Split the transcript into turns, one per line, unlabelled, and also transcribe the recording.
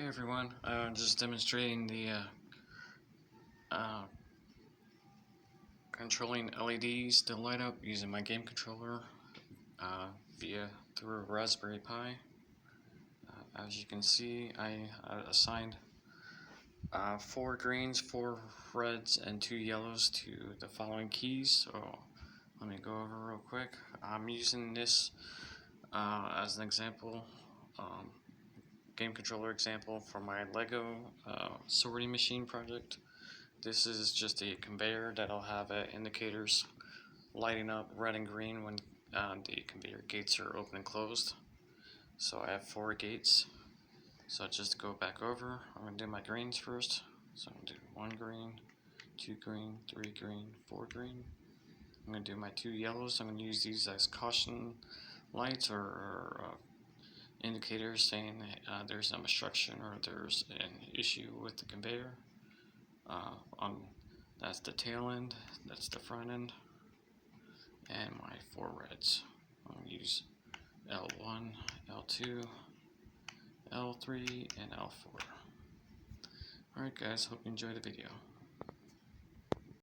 everyone, just demonstrating the controlling LEDs to light up using my game controller through a Raspberry Pi. As you can see, I assigned 4 greens, 4 reds, and 2 yellows to the following keys. So let me go over real quick. I'm using this as an example. Game controller example for my Lego sorting machine project. This is just a conveyor that'll have indicators lighting up red and green when the conveyor gates are open and closed. So I have 4 gates. So just to go back over, I'm going to do my greens first. So I'm going to do 1 green, 2 green, 3 green, 4 green. I'm going to do my 2 yellows. I'm going to use these as caution lights or indicators saying there's some obstruction or there's an issue with the conveyor. That's the tail end, that's the front end, and my 4 reds. I'm going to use L1, L2, L3, and L4. Alright guys, hope you enjoyed the video.